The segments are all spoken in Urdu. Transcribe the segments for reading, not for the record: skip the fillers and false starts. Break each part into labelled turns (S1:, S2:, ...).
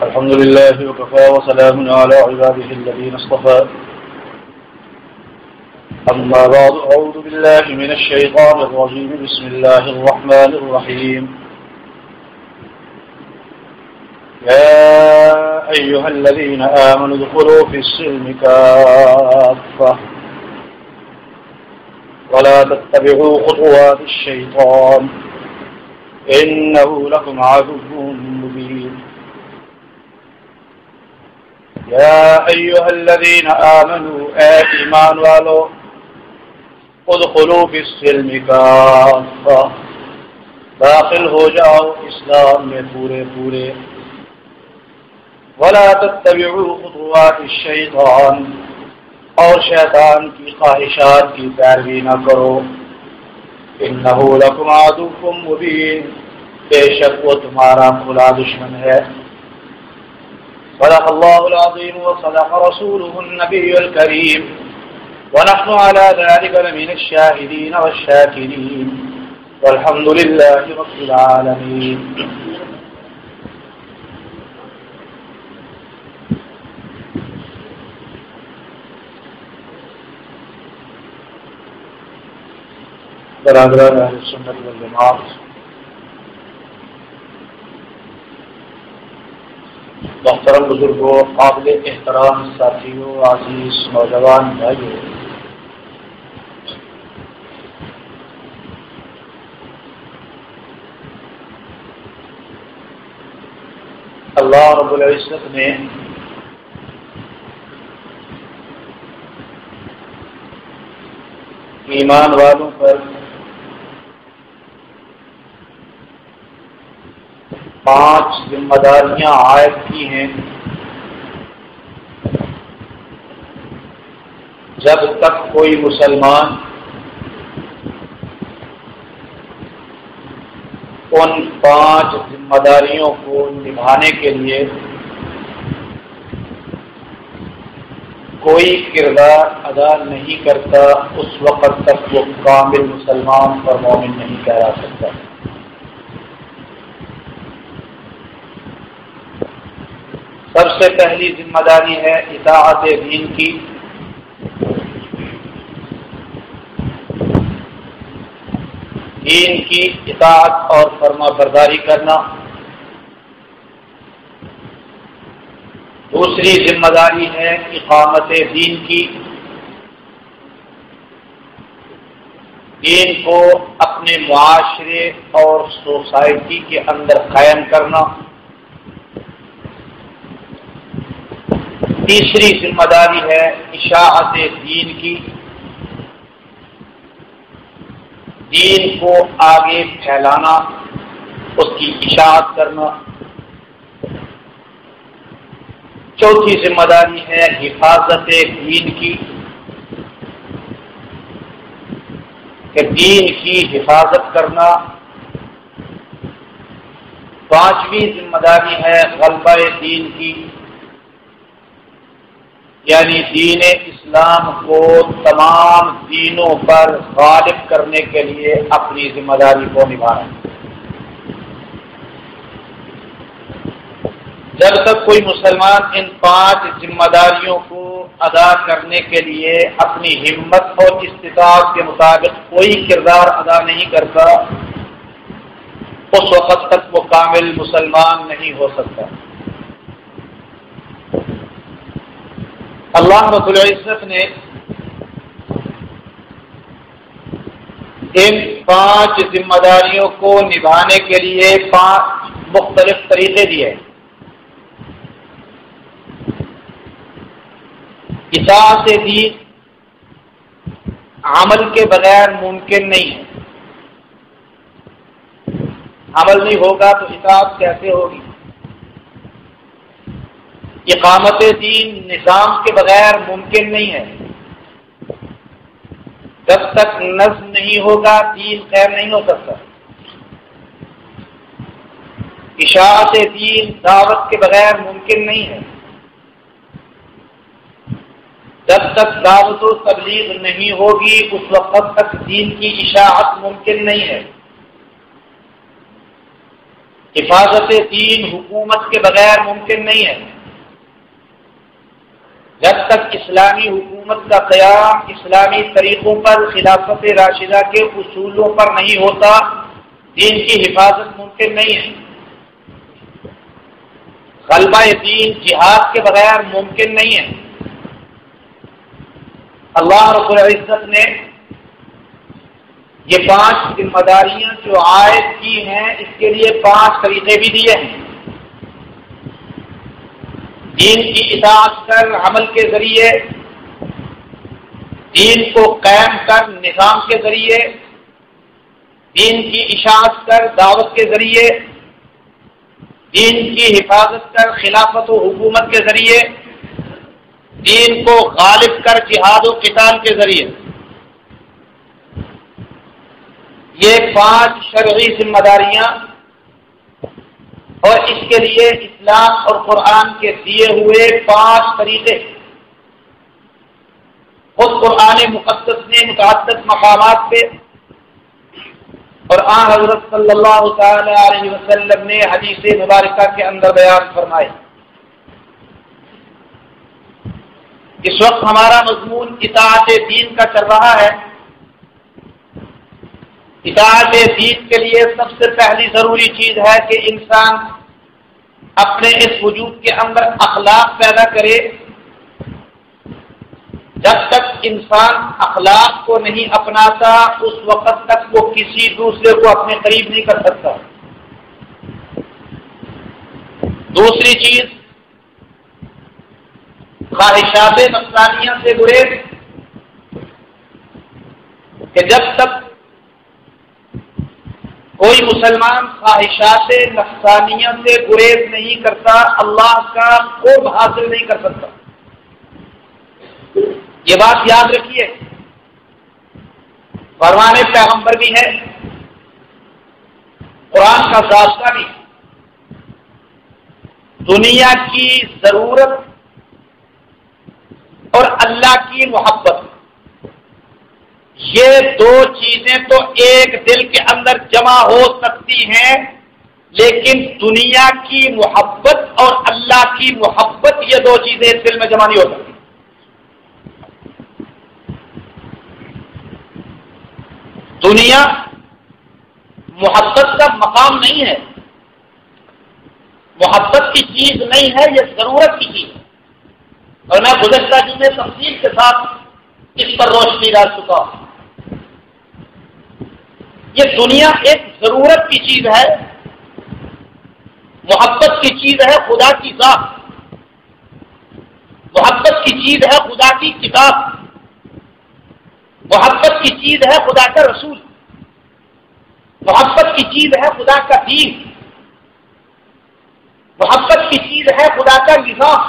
S1: الحمد لله وكفى وسلام على عباده الذين اصطفى أما بعد أعوذ بالله من الشيطان الرجيم بسم الله الرحمن الرحيم يا أيها الذين آمنوا ادخلوا في السلم كافة ولا تتبعوا خطوات الشيطان إنه لكم عدو مبين یا ایھا الذین آمنوا اے ایمان والو ادخلوا فی السلم کافہ داخل ہو جاؤ اسلام میں پورے ولا تتبعوا خطوات الشیطان اور شیطان کی خواہشات کی پیروی نہ کرو انہ لکم عدو مبین بے شک وہ تمہارا کھلا دشمن ہے صدق الله العظيم وصدق رسوله النبي الكريم ونحن على ذلك لمن الشاهدين والشاكرين والحمد لله رب العالمين برادران اہل سنت والجماعت، محترم بزرگوں، قابل احترام ساتھیوں، عزیز نوجوان بھائیوں، اللہ رب العزت نے ایمان والوں پر 5 ذمہ داریاں عائد کی ہیں جب تک کوئی مسلمان ان 5 ذمہ داریوں کو نبھانے کے لیے کوئی کردار ادا نہیں کرتا، اس وقت تک وہ کامل مسلمان اور مومن نہیں کہلا سکتا۔ سب سے پہلی ذمہ داری ہے اطاعت دین کی۔ دین کی اطاعت اور فرما برداری کرنا۔ دوسری ذمہ داری ہے اقامت دین کی، دین کو اپنے معاشرے اور سوسائٹی کے اندر قائم کرنا۔ تیسری ذمہ داری ہے اشاعت دین کی، دین کو آگے پھیلانا، اس کی اشاعت کرنا۔ چوتھی ذمہ داری ہے حفاظت دین کی، کہ دین کی حفاظت کرنا۔ پانچویں ذمہ داری ہے غلبہ دین کی، یعنی دین اسلام کو تمام دینوں پر غالب کرنے کے لیے اپنی ذمہ داری کو نبھانا۔ جب تک کوئی مسلمان ان 5 ذمہ داریوں کو ادا کرنے کے لیے اپنی ہمت اور استطاعت کے مطابق کوئی کردار ادا نہیں کرتا، اس وقت تک وہ کامل مسلمان نہیں ہو سکتا۔ اللہ رب العزت نے ان 5 ذمہ داریوں کو نبھانے کے لیے 5 مختلف طریقے دیے۔ اطاعت دین عمل کے بغیر ممکن نہیں ہے، عمل نہیں ہوگا تو اطاعت کیسے ہوگی؟ اقامت دین نظام کے بغیر ممکن نہیں ہے، جب تک نظم نہیں ہوگا دین خیر نہیں ہو سکتا۔ اشاعت دین دعوت کے بغیر ممکن نہیں ہے، جب تک دعوت و تبلیغ نہیں ہوگی اس وقت تک دین کی اشاعت ممکن نہیں ہے۔ حفاظت دین حکومت کے بغیر ممکن نہیں ہے۔ جب تک اسلامی حکومت کا قیام اسلامی طریقوں پر خلافت راشدہ کے اصولوں پر نہیں ہوتا، دین کی حفاظت ممکن نہیں ہے۔ غلبہ دین جہاد کے بغیر ممکن نہیں ہے۔ اللہ رب العزت نے یہ 5 ذمہ داریاں جو عائد کی ہیں، اس کے لیے 5 طریقے بھی دیے ہیں۔ دین کی اطاعت کر عمل کے ذریعے، دین کو قائم کر نظام کے ذریعے، دین کی اشاعت کر دعوت کے ذریعے، دین کی حفاظت کر خلافت و حکومت کے ذریعے، دین کو غالب کر جہاد و قتال کے ذریعے۔ یہ 5 شرعی ذمہ داریاں، اور اس کے لیے اسلام اور قرآن کے دیے ہوئے 5 طریقے۔ خود قرآن مقدس نے متعدد مقامات پہ اور آن حضرت صلی اللہ تعالی علیہ وسلم نے حدیث مبارکہ کے اندر بیان فرمائے۔ اس وقت ہمارا مضمون اطاعت دین کا چل رہا ہے۔ اطاعت دین کے لیے سب سے پہلی ضروری چیز ہے کہ انسان اپنے اس وجود کے اندر اخلاق پیدا کرے۔ جب تک انسان اخلاق کو نہیں اپناتا، اس وقت تک وہ کسی دوسرے کو اپنے قریب نہیں کر سکتا۔ دوسری چیز، خواہشات نفسانیہ سے گریز، کہ جب تک کوئی مسلمان خواہشات نفسانیہ سے گریز نہیں کرتا، اللہ کا قرب حاصل نہیں کر سکتا۔ یہ بات یاد رکھیے، فرمان پیغمبر بھی ہے، قرآن کا ضابطہ بھی۔ دنیا کی ضرورت اور اللہ کی محبت، یہ 2 چیزیں تو ایک دل کے اندر جمع ہو سکتی ہیں، لیکن دنیا کی محبت اور اللہ کی محبت، یہ 2 چیزیں اس دل میں جمع نہیں ہو سکتی۔ دنیا محبت کا مقام نہیں ہے، محبت کی چیز نہیں ہے، یہ ضرورت کی چیز ہے۔ اور میں گزشتہ دن میں تفصیل کے ساتھ اس پر روشنی ڈال چکا ہوں۔ یہ دنیا ایک ضرورت کی چیز ہے، محبت کی چیز ہے خدا کی ذات، محبت کی چیز ہے خدا کی کتاب، محبت کی چیز ہے خدا کا رسول، محبت کی چیز ہے خدا کا دین، محبت کی چیز ہے خدا کا نظام۔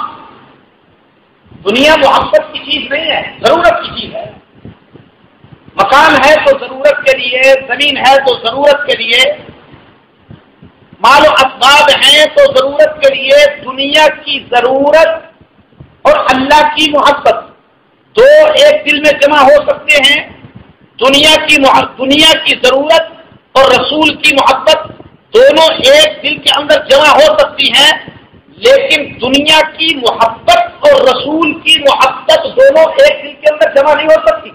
S1: دنیا محبت کی چیز نہیں ہے، ضرورت کی چیز ہے۔ مکان ہے تو ضرورت کے لیے، زمین ہے تو ضرورت کے لیے، مال و اسباب ہیں تو ضرورت کے لیے۔ دنیا کی ضرورت اور اللہ کی محبت 2 ایک دل میں جمع ہو سکتے ہیں۔ دنیا کی ضرورت اور رسول کی محبت دونوں ایک دل کے اندر جمع ہو سکتی ہیں، لیکن دنیا کی محبت اور رسول کی محبت دونوں ایک دل کے اندر جمع نہیں ہو سکتی۔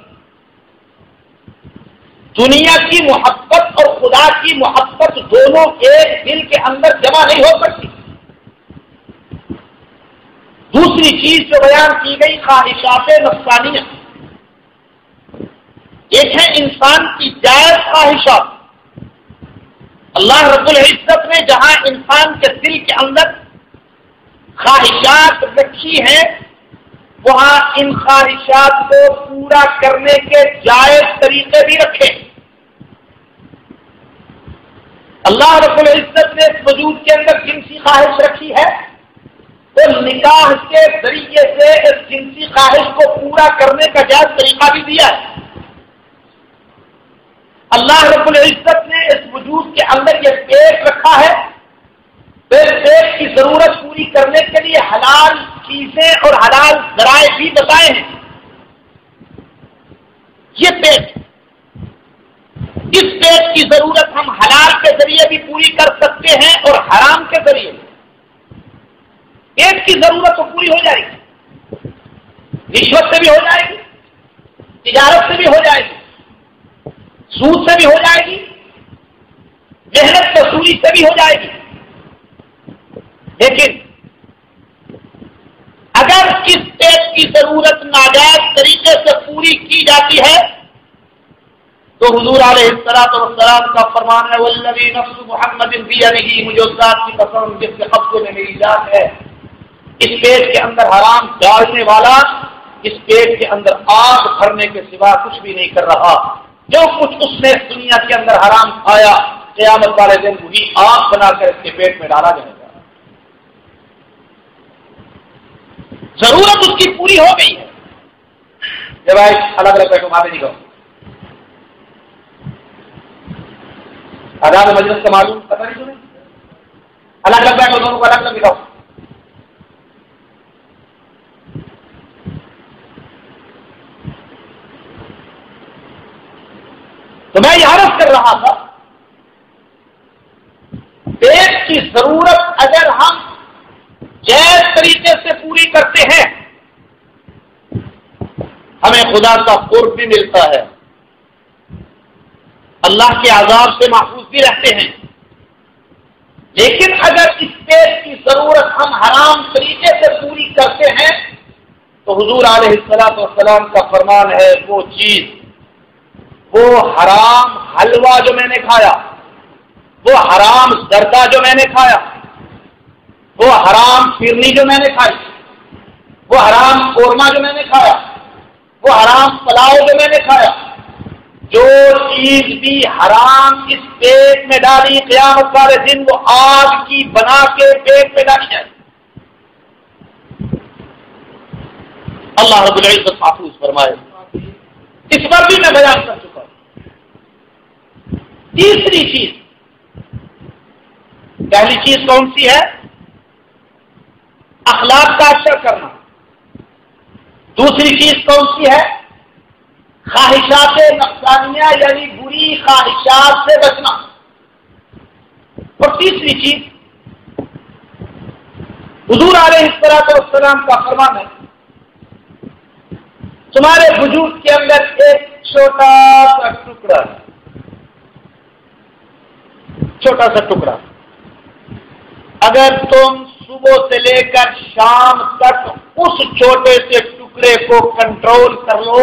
S1: دنیا کی محبت اور خدا کی محبت دونوں ایک دل کے اندر جمع نہیں ہو سکتی۔ دوسری چیز جو بیان کی گئی، خواہشات نفسانیہ۔ ایک ہے انسان کی جائز خواہشات۔ اللہ رب العزت نے جہاں انسان کے دل کے اندر خواہشات رکھی ہیں، وہاں ان خواہشات کو پورا کرنے کے جائز طریقے بھی رکھے۔ اللہ رب العزت نے اس وجود کے اندر جنسی خواہش رکھی ہے، تو نکاح کے ذریعے سے اس جنسی خواہش کو پورا کرنے کا جائز طریقہ بھی دیا ہے۔ اللہ رب العزت نے اس وجود کے اندر یہ پیٹ رکھا ہے، پھر پیٹ کی ضرورت پوری کرنے کے لیے حلال چیزیں اور حلال ذرائع بھی بتائے ہیں۔ یہ پیٹ، اس پیٹ کی ضرورت ہم حلال کے ذریعے ذریعے بھی پوری کر سکتے ہیں اور حرام کے ذریعے پیٹ کی ضرورت تو پوری ہو جائے گی، رشوت سے بھی ہو جائے گی، تجارت سے بھی ہو جائے گی، سود سے بھی ہو جائے گی، محنت وصولی سے بھی ہو جائے گی۔ لیکن اگر کس پیٹ کی ضرورت ناجائز طریقے سے پوری کی جاتی ہے تو حضور علیہ السلام کا فرمان ہے والذی نفس محمد بیدہ، مجھے اس ذات کی قسم جس کے قبضے میں میری جان ہے، اس پیٹ کے اندر حرام ڈالنے والا اس پیٹ کے اندر آگ بھرنے کے سوا کچھ بھی نہیں کر رہا۔ جو کچھ اس نے اس دنیا کے اندر حرام کھایا، قیامت والے دن وہی آگ بنا کر اس کے پیٹ میں ڈالا جائے گا۔ ضرورت اس کی پوری ہو گئی ہے۔ جب آئے الگ الگ بیٹھو مارے نہیں کہو، آداب مجلس کا معلوم پتہ نہیں تمہیں، الگ الگ بیٹھو، دونوں کو الگ الگ دکھاؤ۔ تو میں یہ عرض کر رہا تھا، پیٹ کی ضرورت اگر ہم جائز طریقے سے پوری کرتے ہیں ہمیں خدا کا قرب بھی ملتا ہے، اللہ کے عذاب سے محفوظ بھی رہتے ہیں۔ لیکن اگر اس پیٹ کی ضرورت ہم حرام طریقے سے پوری کرتے ہیں تو حضور علیہ السلام کا فرمان ہے وہ چیز، وہ حرام حلوہ جو میں نے کھایا، وہ حرام زردہ جو میں نے کھایا، وہ حرام فرنی جو میں نے کھائی، وہ حرام قورمہ جو میں نے کھایا، وہ حرام پلاؤ جو میں نے کھایا، جو چیز بھی حرام اس پیٹ میں ڈالی قیامت والے دن وہ آگ کی بنا کے پیٹ میں ڈالی جائے۔ اللہ رب العزت محفوظ فرمائے۔ اس پر بھی میں بیان کر چکا ہوں۔ تیسری چیز، پہلی چیز کون سی ہے؟ اخلاق کا اثر کرنا۔ دوسری چیز کون سی ہے؟ خواہشات نفسانیہ یعنی بری خواہشات سے بچنا۔ اور تیسری چیز حضور علیہ السلام کا فرمان ہے تمہارے وجود کے اندر ایک چھوٹا سا ٹکڑا ہے، چھوٹا سا ٹکڑا، اگر تم صبح سے لے کر شام تک اس چھوٹے سے ٹکڑے کو کنٹرول کر لو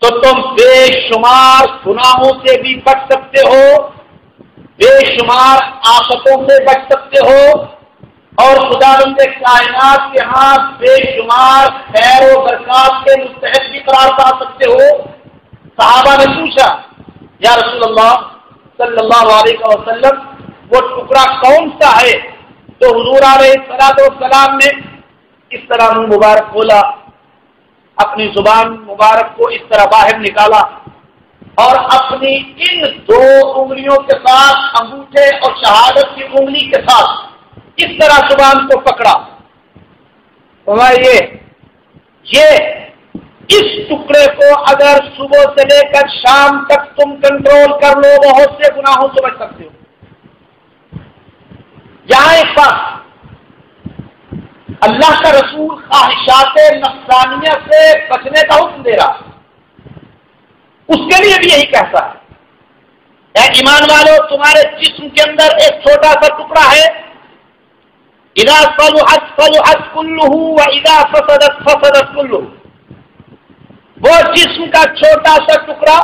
S1: تو تم بے شمار گناہوں سے بھی بچ سکتے ہو، بے شمار آفتوں سے بچ سکتے ہو، اور خداوند کائنات کے ہاں بے شمار خیر و برکات کے مستحق بھی قرار پا سکتے ہو۔ صحابہ نے پوچھا یا رسول اللہ صلی اللہ علیہ وسلم وہ ٹکڑا کون سا ہے؟ تو حضور علیہ السلام نے اس طرح منہ مبارک کھولا، اپنی زبان مبارک کو اس طرح باہر نکالا اور اپنی ان دو انگلیوں کے ساتھ انگوٹھے اور شہادت کی انگلی کے ساتھ اس طرح زبان کو پکڑا۔ یہ اس ٹکڑے کو اگر صبح سے لے کر شام تک تم کنٹرول کر لو بہت سے گناہوں سے بچ سکتے ہو۔ یہاں ایک بات، اللہ کا رسول خواہشات نفسانیہ سے بچنے کا حکم دے رہا، اس کے لیے بھی یہی کہتا ہے اے ایمان والو تمہارے جسم کے اندر ایک چھوٹا سا ٹکڑا ہے، اذا صلحت صلحت كله واذا فسدت فسدت كله، وہ جسم کا چھوٹا سا ٹکڑا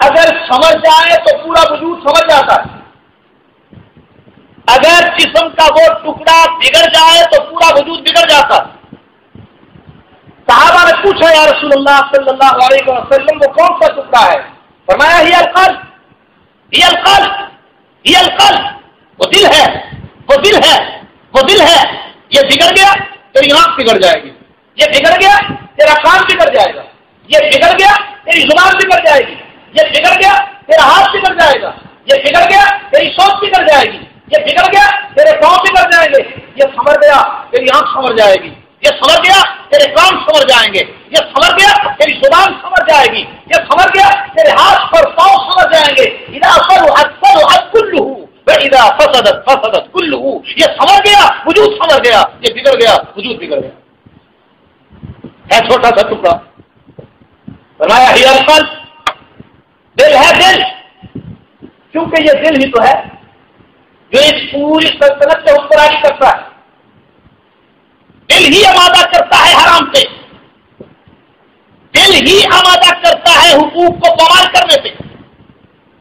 S1: اگر سمجھ جائے تو پورا وجود سمجھ جاتا ہے، اگر جسم کا وہ ٹکڑا بگڑ جائے تو پورا وجود بگڑ جاتا ہے۔ صحابہ نے پوچھا یا رسول اللہ صلی اللہ علیہ وسلم وہ کون سا ٹکڑا ہے؟ فرمایا ہی القلب، ہی القلب، ہی القلب، وہ دل ہے، وہ دل ہے، وہ دل ہے۔ یہ بگڑ گیا تیری آنکھ بگڑ جائے گی، یہ بگڑ گیا تیرا کان بگڑ جائے گا، یہ بگڑ گیا تیری زبان بگڑ جائے گی، یہ بگڑ گیا تیرا ہاتھ بگڑ جائے گا، یہ بگڑ گیا تیری سوچ بگڑ جائے گی، یہ بگڑ گیا تیرے پاؤں بگڑ جائیں گے، یہ سمجھ گیا تیری آنکھ سمجھ جائے گی، یہ سمجھ گیا تیرے کان سمجھ جائیں گے، یہ سنور گیا تیری زبان سمجھ جائے گی، یہ سنور گیا تیرے ہاتھ پر پاؤں سمجھ جائیں گے، اذا صلحت كله واذا فسدت كله، یہ سنور گیا وجود سنور گیا، یہ بگڑ گیا وجود بگڑ گیا۔ ہے چھوٹا سا ٹکڑا، فرمایا ہی القلب، دل ہے دل، کیونکہ یہ دل ہی تو ہے جو اس پوری سلطنت سے حکمرانی کرتا ہے، دل ہی آمادہ کرتا ہے حرام سے، دل ہی آمادہ کرتا ہے حقوق کو پامال کرنے پہ،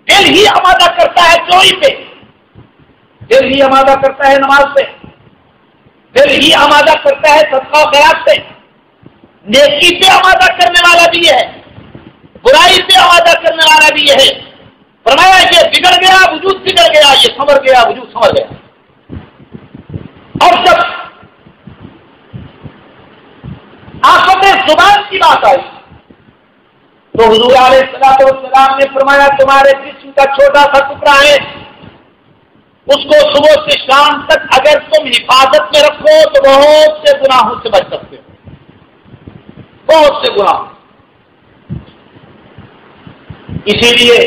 S1: دل ہی آمادہ کرتا ہے چوری پہ، دل ہی آمادہ کرتا ہے نماز پہ، دل ہی آمادہ کرتا ہے صدقہ و خیرات سے، نیکی پہ آمادہ کرنے والا بھی ہے، برائی پہ آمادہ کرنے والا بھی ہے۔ فرمایا یہ بگڑ گیا وجود بگڑ گیا، یہ سنور گیا وجود سنور گیا۔ اور جب آفت زبان کی بات آئی تو حضور علیہ السلام نے فرمایا تمہارے جسم کا چھوٹا سا ٹکڑا ہے، اس کو صبح سے شام تک اگر تم حفاظت میں رکھو تو بہت سے گناہوں سے بچ سکتے ہو، بہت سے گناہ۔ اسی لیے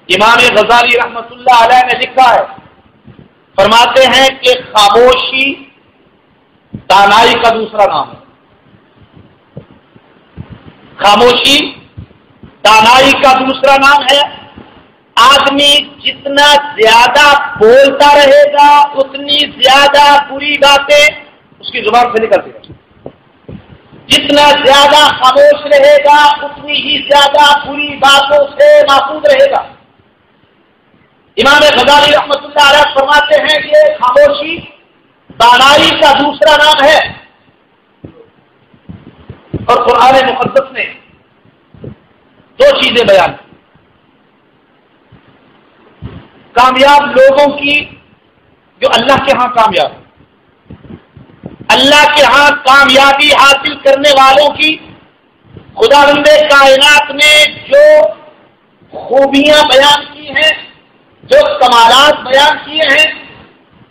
S1: امام غزالی رحمت اللہ علیہ نے لکھا ہے، فرماتے ہیں کہ خاموشی دانائی کا دوسرا نام ہے، خاموشی دانائی کا دوسرا نام ہے۔ آدمی جتنا زیادہ بولتا رہے گا اتنی زیادہ بری باتیں اس کی زبان سے نکلتی رہیں گی، جتنا زیادہ خاموش رہے گا اتنی ہی زیادہ بری باتوں سے محفوظ رہے گا۔ امام غزالی رحمت اللہ علیہ فرماتے ہیں کہ خاموشی دانائی کا دوسرا نام ہے۔ اور قرآن مقدس نے دو چیزیں بیان کی، کامیاب لوگوں کی جو اللہ کے ہاں کامیاب، اللہ کے ہاں کامیابی حاصل کرنے والوں کی خداوند کائنات نے جو خوبیاں بیان کی ہیں، جو کمالات بیان کیے ہیں،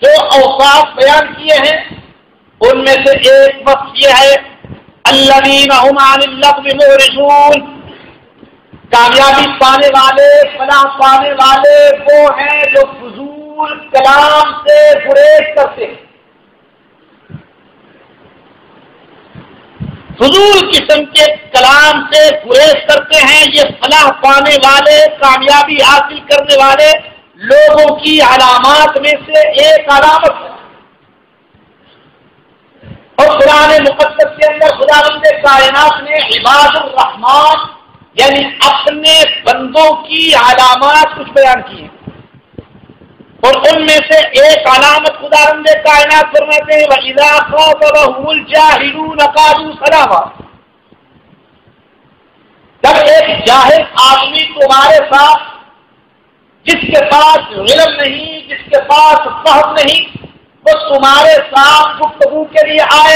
S1: جو اوصاف بیان کیے ہیں، ان میں سے ایک وقت یہ ہے الذین هم عن اللغو معرضون، کامیابی پانے والے، فلاح پانے والے وہ ہیں جو فضول کلام سے گریز کرتے ہیں، فضول قسم کے کلام سے گریز کرتے ہیں۔ یہ فلاح پانے والے، کامیابی حاصل کرنے والے لوگوں کی علامات میں سے ایک علامت ہے۔ اور قرآن مقدس کے اندر خداوند کائنات نے عباد الرحمان یعنی اپنے بندوں کی علامات کچھ بیان کی ہیں، اور ان میں سے ایک علامت خداوند کائنات فرماتے ہیں وَإِذَا خَاطَبَهُمُ الْجَاهِلُونَ قَالُوا سَلَامًا، جب ایک جاہل آدمی تمہارے ساتھ، جس کے پاس علم نہیں، جس کے پاس فہم نہیں، وہ تمہارے ساتھ گفتگو کے لیے آئے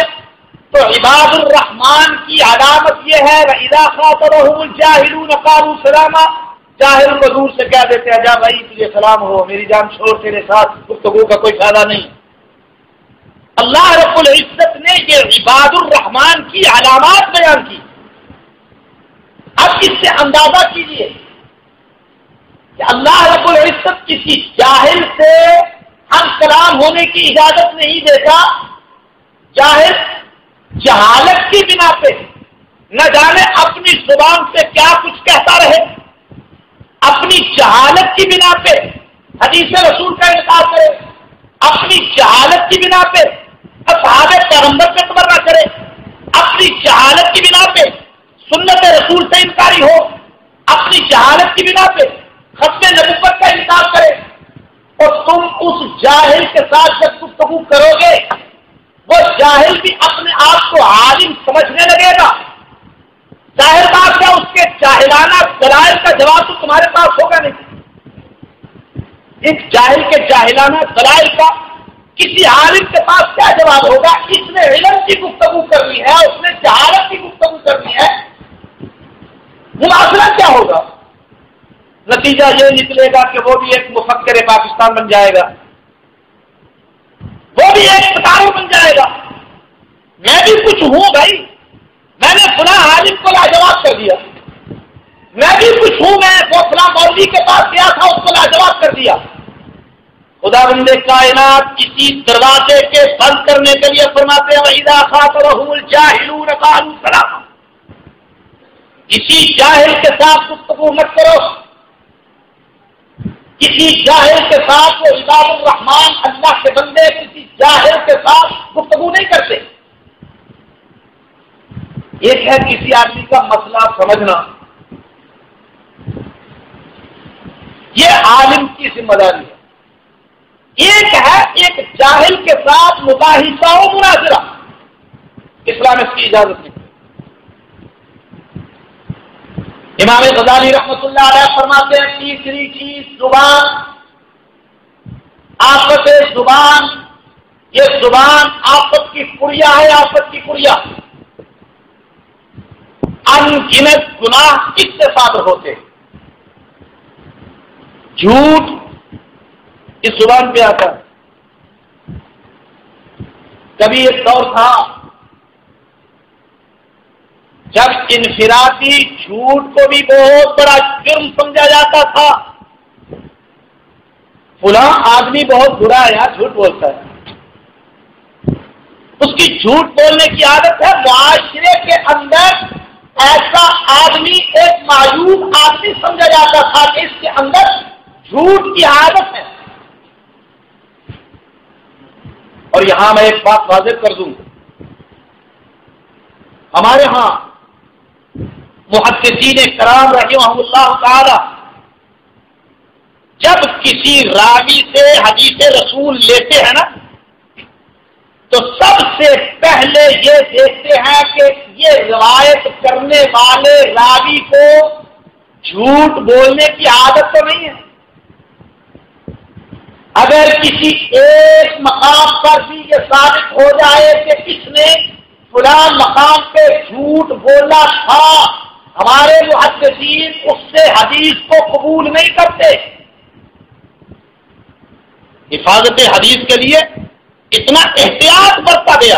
S1: تو عباد الرحمان کی علامت یہ ہے وَإِذَا خَاطَبَهُمُ الْجَاهِلُونَ قَالُوا سَلَامًا، جاہل کو دور سے کہہ دیتے ہیں جا بھائی تجھے سلام ہو، میری جان چھوڑ، تیرے ساتھ گفتگو کا کوئی فائدہ نہیں۔ اللہ رب العزت نے یہ عباد الرحمان کی علامات بیان کی۔ اب اس سے اندازہ کیجیے کہ اللہ رب العزت کسی جاہل سے ہم کلام ہونے کی اجازت نہیں دیتا، جاہل جہالت کی بنا پہ نہ جانے اپنی زبان سے کیا کچھ کہتا رہے، اپنی جہالت کی بنا پہ حدیث رسول کا انکار کرے، اپنی جہالت کی بنا پہ اصحاب پیغمبر پہ صبر نہ کرے، اپنی جہالت کی بنا پہ سنت رسول سے انکاری ہو، اپنی جہالت کی بنا پہ ختم نبوت کا انکار کرے، اور تم اس جاہل کے ساتھ جب گفتگو کرو گے وہ جاہل بھی اپنے آپ کو عالم سمجھنے لگے گا۔ ظاہر بات ہے اس کے جاہلانہ دلائل کا جواب تو تمہارے پاس ہوگا نہیں۔ ایک جاہل کے جاہلانہ دلائل کا کسی عالم کے پاس کیا جواب ہوگا؟ اس نے علم کی گفتگو کرنی ہے، اس نے جہالت کی گفتگو کرنی ہے، مناظرہ کیا ہوگا؟ نتیجہ یہ نکلے گا کہ وہ بھی ایک مفکر پاکستان بن جائے گا، وہ بھی ایک ستارہ بن جائے گا، میں بھی کچھ ہوں بھائی، میں نے فلاں عالم کو لاجواب کر دیا، میں بھی کچھ ہوں، میں وہ فلاں مولوی کے پاس گیا تھا، اس کو لاجواب کر دیا۔ خداوند کائنات اسی دروازے کے بند کرنے کے لیے فرماتے ہیں وَإِذَا خَاطَبَهُمُ الْجَاهِلُونَ قَالُوا سَلَامًا، کسی جاہل کے ساتھ گفتگو مت کرو، کسی جاہل کے ساتھ، وہ عباد الرحمان اللہ کے بندے کسی جاہل کے ساتھ گفتگو نہیں کرتے۔ ایک ہے کسی آدمی کا مسئلہ سمجھنا، یہ عالم کی ذمہ داری ہے، ایک ہے ایک جاہل کے ساتھ مباحثہ و مناظرہ، اسلام اس کی اجازت نہیں۔ امام غزالی رحمۃ اللہ علیہ فرماتے ہیں تیسری چیز زبان، آفت زبان، یہ زبان آفت کی پڑیا ہے، آفت کی پڑیا، ان گنت گناہ اس سے صادر ہوتے، جھوٹ اس زبان پہ آتا ہے۔ کبھی ایک دور تھا جب انفرادی جھوٹ کو بھی بہت بڑا جرم سمجھا جاتا تھا، فلاں آدمی بہت برا ہے یار، جھوٹ بولتا ہے، اس کی جھوٹ بولنے کی عادت ہے، معاشرے کے اندر ایسا آدمی ایک معیوب آدمی سمجھا جاتا تھا کہ اس کے اندر جھوٹ کی عادت ہے۔ اور یہاں میں ایک بات واضح کر دوں، ہمارے ہاں محدثین کرام رحمہم اللہ تعالی جب کسی راوی سے حدیث رسول لیتے ہیں نا، تو سب سے پہلے یہ دیکھتے ہیں کہ یہ روایت کرنے والے راوی کو جھوٹ بولنے کی عادت تو نہیں ہے۔ اگر کسی ایک مقام پر بھی یہ ثابت ہو جائے کہ اس نے فلاں مقام پہ جھوٹ بولا تھا، ہمارے محدثین اس سے حدیث کو قبول نہیں کرتے۔ حفاظت حدیث کے لیے اتنا احتیاط برتا گیا،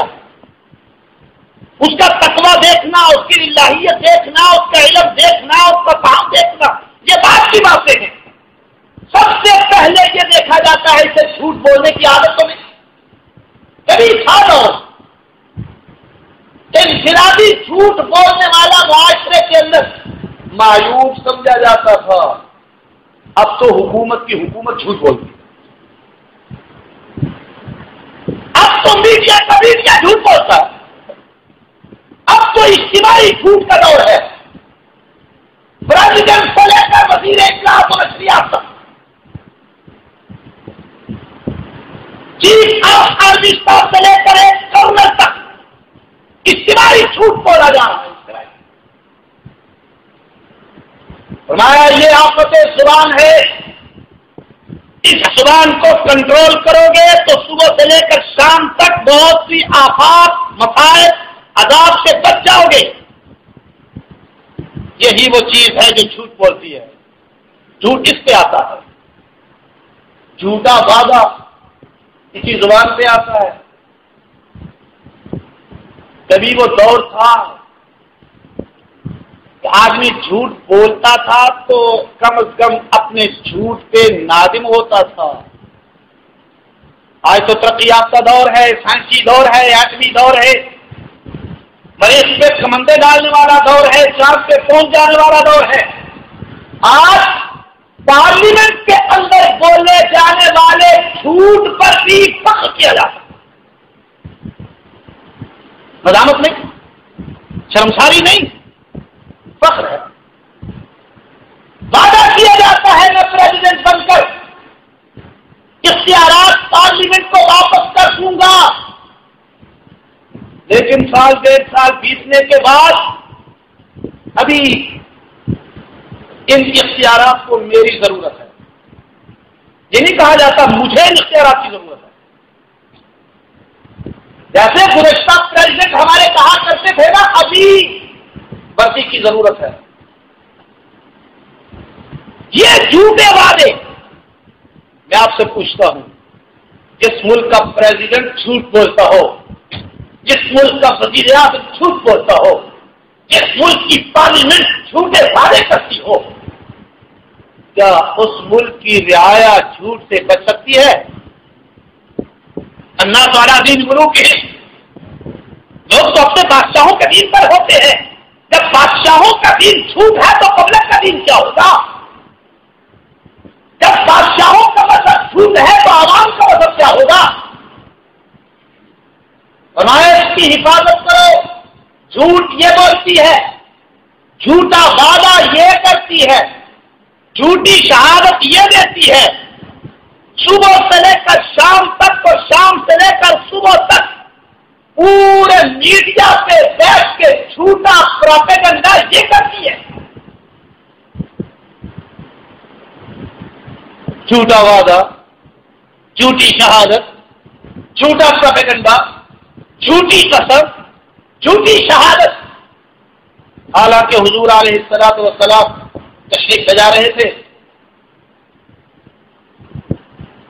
S1: اس کا تقویٰ دیکھنا، اس کی الہیت دیکھنا، اس کا علم دیکھنا، اس کا کام دیکھنا، یہ بات کی باتیں ہیں۔ سب سے پہلے یہ دیکھا جاتا ہے اسے جھوٹ بولنے کی عادت تو نہیں، کبھی تھا نہ انفرادی جھوٹ بولنے والا معاشرے کے اندر معیوب سمجھا جاتا تھا، اب تو حکومت کی حکومت جھوٹ بولتی، اب تو میڈیا کا میڈیا جھوٹ بولتا ہے، اب تو اجتماعی جھوٹ کا دور ہے، پریزیڈنٹ سے لے کر وزیر اطلاعات و نشریات تک، چیف آف آرمی اسٹاف سے لے کر ایک گورنر تک اجتماعی جھوٹ بولا جا رہا ہے۔ فرمایا یہ آفت زبان ہے، اس زبان کو کنٹرول کرو گے تو صبح سے لے کر شام تک بہت سی آفات، مصائب، عذاب سے بچ جاؤ گے۔ یہی وہ چیز ہے جو جھوٹ بولتی ہے، جھوٹ اس پہ آتا ہے، جھوٹا وعدہ اسی زبان پہ آتا ہے۔ کبھی وہ دور تھا کہ آدمی جھوٹ بولتا تھا تو کم از کم اپنے جھوٹ پہ نادم ہوتا تھا۔ آج تو ترقی یافتہ دور ہے، سائنسی دور ہے، ایٹمی دور ہے، مریخ پہ سمندے ڈالنے والا دور ہے، چاند پہ پہنچ جانے والا دور ہے۔ آج پارلیمنٹ کے اندر بولے جانے والے جھوٹ پر بھی فخر کیا جاتا ہے، مذمت نہیں، شرمساری نہیں، فخر ہے۔ وعدہ کیا جاتا ہے میں پریزیڈنٹ بن کر اختیارات پارلیمنٹ کو واپس کر دوں گا، لیکن سال ڈیڑھ سال بیتنے کے بعد ابھی ان اختیارات کو میری ضرورت ہے۔ یہ نہیں کہا جاتا مجھے ان اختیارات کی ضرورت ہے، جیسے گزشتہ پریزیڈنٹ ہمارے کہا کرتے تھے نا ابھی برقی کی ضرورت ہے۔ یہ جھوٹے وعدے، میں آپ سے پوچھتا ہوں، جس ملک کا پریزیڈنٹ جھوٹ بولتا ہو، جس ملک کا وزیر اعظم جھوٹ بولتا ہو، جس ملک کی پارلیمنٹ جھوٹے وعدے کرتی ہو، کیا اس ملک کی رعایا جھوٹ سے بچ سکتی ہے؟ الناس علی دین ملوکہم، لوگ تو اپنے بادشاہوں کے دین پر ہوتے ہیں. جب بادشاہوں کا دین جھوٹ ہے تو پبلک کا دین کیا ہوگا؟ جب بادشاہوں کا مذہب جھوٹ ہے تو عوام کا مذہب کیا ہوگا؟ فرمایا اس کی حفاظت کرو. جھوٹ یہ بولتی ہے، جھوٹا وعدہ یہ کرتی ہے، جھوٹی شہادت یہ دیتی ہے، صبح سے لے کر شام تک اور شام سے لے کر صبح تک پورے میڈیا پہ بیٹھ کے جھوٹا پروپیگنڈا یہ کرتی ہے. جھوٹا وعدہ، جھوٹی شہادت، جھوٹا پروپیگنڈا، جھوٹی قسم، جھوٹی شہادت. حالانکہ حضور علیہ الصلوۃ والسلام تشریف لے جا رہے تھے،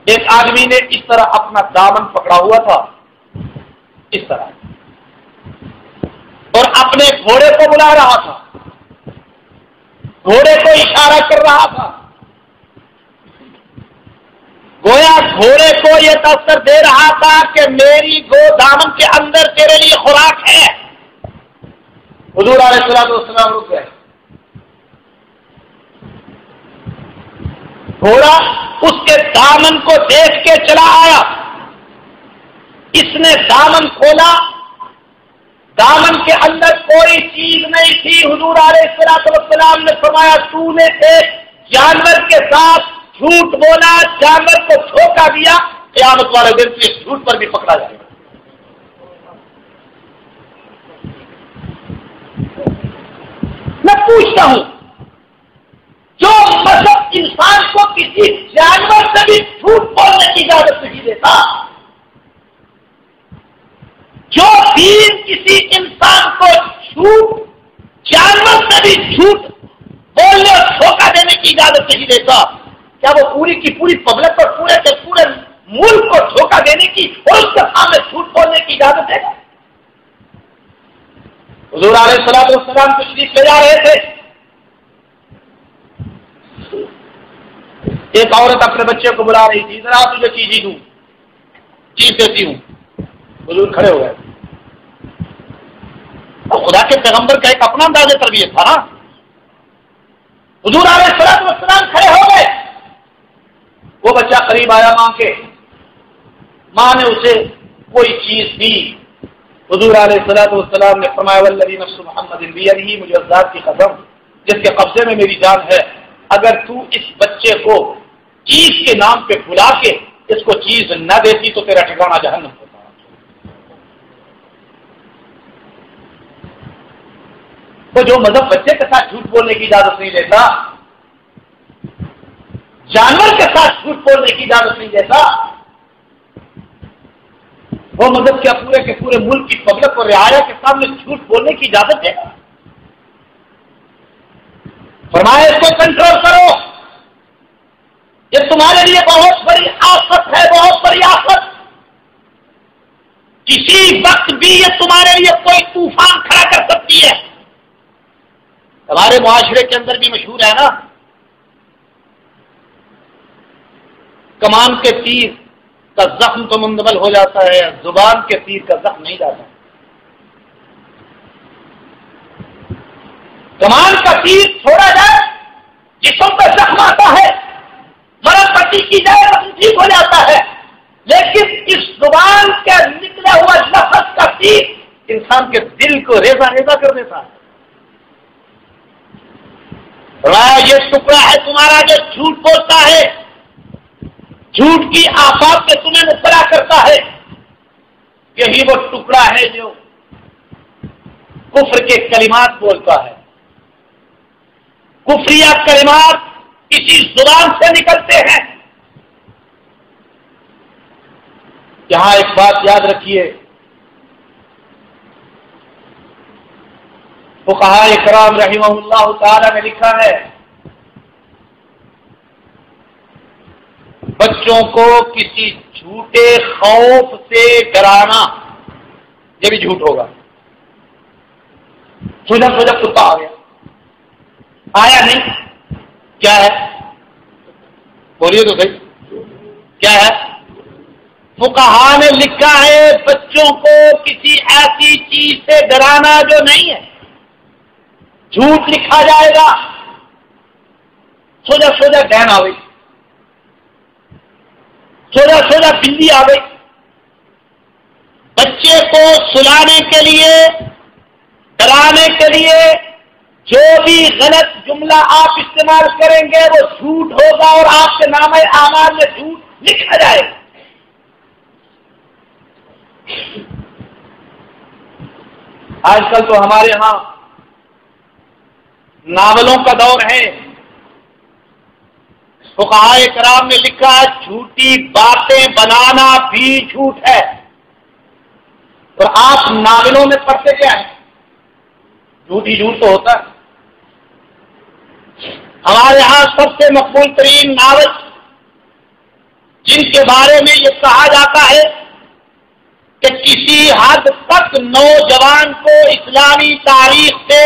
S1: ایک آدمی نے اس طرح اپنا دامن پکڑا ہوا تھا، اس طرح، اور اپنے گھوڑے کو بلا رہا تھا، گھوڑے کو اشارہ کر رہا تھا، گویا گھوڑے کو یہ تاثر دے رہا تھا کہ میری گو دامن کے اندر تیرے لیے خوراک ہے. حضور علیہ الصلوۃ والسلام رک گئے. گھوڑا اس کے دامن کو دیکھ کے چلا آیا. اس نے دامن کھولا، دامن کے اندر کوئی چیز نہیں تھی. حضور علیہ الصلوۃ والسلام نے فرمایا تو نے ایک جانور کے ساتھ جھوٹ بولا، جانور کو دھوکا دیا، قیامت والے دن سے اس جھوٹ پر بھی پکڑا جائے گا. میں پوچھتا ہوں، جو مذہب انسان کو کسی جانور سے بھی جھوٹ بولنے کی اجازت نہیں دیتا، جو دین کسی انسان کو جھوٹ جانور سے بھی جھوٹ بولنے اور دھوکا دینے کی اجازت نہیں دیتا، کیا وہ پوری کی پوری پبلک اور پورے کے پورے ملک کو دھوکا دینے کی اور اس کے سامنے جھوٹ بولنے کی اجازت دے گا؟ حضور علیہ الصلوۃ والسلام تشریف لے جا رہے تھے. ایک عورت اپنے بچے کو بلا رہی تھی، ذرا تجھے چیز دوں، چیز دیتی ہوں. حضور کھڑے ہو گئے. اور خدا کے پیغمبر کا ایک اپنا انداز تربیت تھا نا. حضور علیہ الصلوۃ والسلام کھڑے ہو گئے. وہ بچہ قریب آیا ماں کے، ماں نے اسے کوئی چیز دی. حضور علیہ الصلوۃ والسلام نے فرمایا والذی نفس محمد بیدہ، مجھے اس ذات کی قسم جس کے قبضے میں میری جان ہے، اگر تو اس بچے کو چیز کے نام پہ بلا کے اس کو چیز نہ دیتی تو تیرا ٹھکانہ جہنم ہوتا. تو جو مذہب بچے کے ساتھ جھوٹ بولنے کی اجازت نہیں دیتا، جانور کے ساتھ جھوٹ بولنے کی اجازت نہیں دیتا، وہ مذہب کیا پورے کے پورے ملک کی پبلک اور رعایا کے سامنے جھوٹ بولنے کی اجازت دے گا؟ فرمایا اس کو کنٹرول کرو، یہ تمہارے لیے بہت بڑی آفت ہے، بہت بڑی آفت. کسی وقت بھی یہ تمہارے لیے کوئی طوفان کھڑا کر سکتی ہے. ہمارے معاشرے کے اندر بھی مشہور ہے نا، کمان کے تیر کا زخم تو مندمل ہو جاتا ہے، زبان کے تیر کا زخم نہیں جاتا. کمان کا تیر چھوڑا جائے جسم پہ زخم آتا ہے، مرہم پٹی کی جائے زخم ٹھیک ہو جاتا ہے، لیکن اس زبان کے نکلا ہوا لفظ کا تیر انسان کے دل کو ریزہ ریزہ کر دیتا ہے. یہ ٹکڑا ہے تمہارا جو جھوٹ بولتا ہے، جھوٹ کی آفات سے تمہیں مبتلا کرتا ہے. یہی وہ ٹکڑا ہے جو کفر کے کلمات بولتا ہے. کفریہ کلمات کسی زبان سے نکلتے ہیں. یہاں ایک بات یاد رکھیے، فقہاء کرام رحمہ اللہ تعالی نے لکھا ہے بچوں کو کسی جھوٹے خوف سے ڈرانا یہ بھی جھوٹ ہوگا. سوچا کتا آ گیا، آیا نہیں، کیا ہے؟ بولیے تو صحیح، کیا ہے؟ فقہا نے لکھا ہے بچوں کو کسی ایسی چیز سے ڈرانا جو نہیں ہے، جھوٹ لکھا جائے گا۔ سوچا ڈین آ گئی، سوچا بلی آ گئی۔ بچے کو سلانے کے لیے، ڈرانے کے لیے جو بھی غلط جملہ آپ استعمال کریں گے وہ جھوٹ ہوگا اور آپ کے نامہ اعمال میں جھوٹ لکھا جائے گا۔ آج کل تو ہمارے ہاں ناولوں کا دور ہے، فقہائے کرام نے لکھا ہے جھوٹی باتیں بنانا بھی جھوٹ ہے، اور آپ ناولوں میں پڑھتے کیا ہیں؟ جھوٹ ہی جھوٹ تو ہوتا ہے۔ ہمارے یہاں سب سے مقبول ترین ناول جن کے بارے میں یہ کہا جاتا ہے کہ کسی حد تک نوجوان کو اسلامی تاریخ سے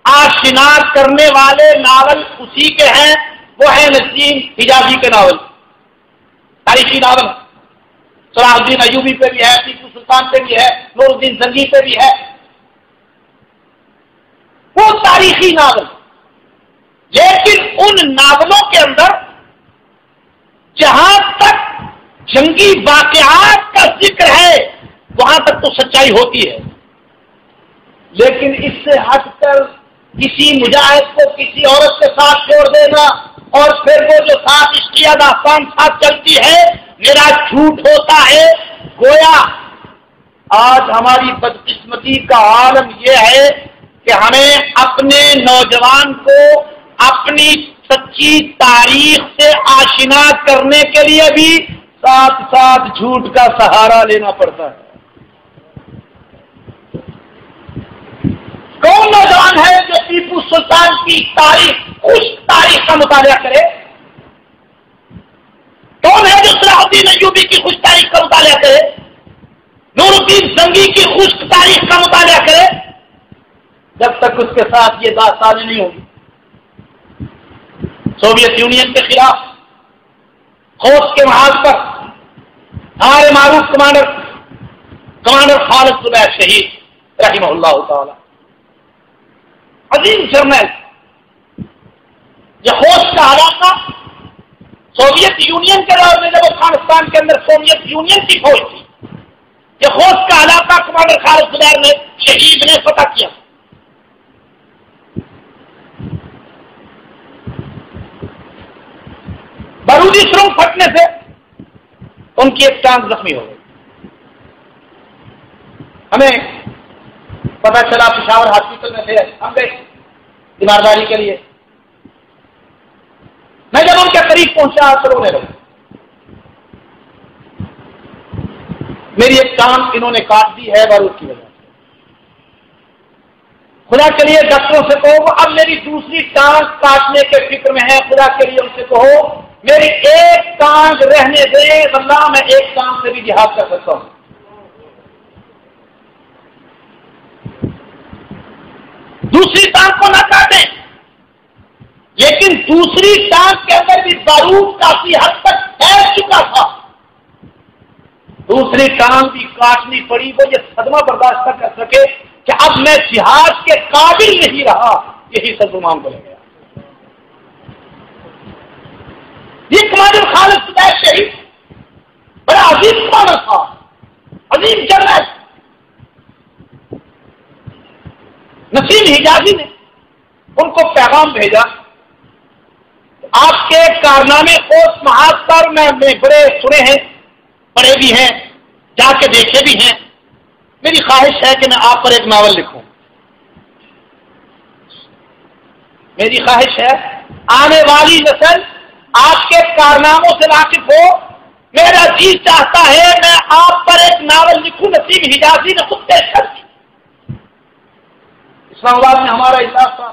S1: آشنا کرنے والے ناول اسی کے ہیں، وہ ہے نسیم حجازی کے ناول، تاریخی ناول۔ صلاح الدین ایوبی پہ بھی ہے، ٹیپو سلطان پہ بھی ہے، نور الدین زنگی پہ بھی ہے، وہ تاریخی ناول۔ لیکن ان ناولوں کے اندر جہاں تک جنگی واقعات کا ذکر ہے وہاں تک تو سچائی ہوتی ہے، لیکن اس سے ہٹ کر کسی مجاہد کو کسی عورت کے ساتھ چھوڑ دینا اور پھر وہ جو ساتھ عشقیہ داستان ساتھ چلتی ہے میرا جھوٹ ہوتا ہے۔ گویا آج ہماری بدقسمتی کا عالم یہ ہے کہ ہمیں اپنے نوجوان کو اپنی سچی تاریخ سے آشنا کرنے کے لیے بھی ساتھ ساتھ جھوٹ کا سہارا لینا پڑتا ہے۔ کون نوجوان ہے جو ٹیپو سلطان کی تاریخ، خشک تاریخ کا مطالعہ کرے؟ کون ہے جو صلاح الدین ایوبی کی خشک تاریخ کا مطالعہ کرے؟ نور الدین زنگی کی خشک تاریخ کا مطالعہ کرے؟ جب تک اس کے ساتھ یہ داستانیں نہیں ہوگی۔ سوویت یونین کے خلاف خوف کے محاذ پر ہمارے معروف کمانڈر خالد زبیر شہید رحمہ اللہ تعالی، عظیم جرنیل، یہ خوف کا علاقہ سوویت یونین کے دور میں جب افغانستان کے اندر سوویت یونین کی فوج تھی، یہ خوف کا علاقہ کمانڈر خالد زبیر نے شہید نے فتح کیا۔ بارودی سرنگ پھٹنے سے ان کی ایک ٹانگ زخمی ہو گئی۔ ہمیں پتا چلا پشاور ہاسپٹل میں تھے، ہم گئے تیمارداری کے لیے۔ میں جب ان کے قریب پہنچا تو رونے لگا۔ میری ایک ٹانگ انہوں نے کاٹ دی ہے بارود کی وجہ سے۔ خدا کے لیے ڈاکٹروں سے کہو وہ اب میری دوسری ٹانگ کاٹنے کے فکر میں ہے، خدا کے لیے ان سے کہو میری ایک ٹانگ رہنے دے، واللہ میں ایک ٹانگ سے بھی جہاد کر سکتا ہوں۔ دوسری ٹانگ کو نہ کاٹیں، لیکن دوسری ٹانگ کے اندر بھی بارود کافی حد تک پھیل چکا تھا، دوسری ٹانگ بھی کاٹنی پڑی، وہ یہ صدمہ برداشت نہ کر سکے کہ اب میں جہاد کے قابل نہیں رہا، یہی صدمہ بن گیا۔ یہ کمانڈر خالد زبیر شہید بڑا عظیم کمانڈر تھا، عظیم جنرل۔ نسیم حجازی نے ان کو پیغام بھیجا، آپ کے کارنامے خوف محاذ پر میں بڑے سنے ہیں، پڑھے بھی ہیں، جا کے دیکھے بھی ہیں، میری خواہش ہے کہ میں آپ پر ایک ناول لکھوں۔ میری خواہش ہے آنے والی نسل آپ کے کارناموں سے واقف ہو، میرا جی چاہتا ہے میں آپ پر ایک ناول لکھوں۔ نسیم حجازی نے خود پیش کر دی۔ اسلام آباد میں ہمارا اجلاس تھا،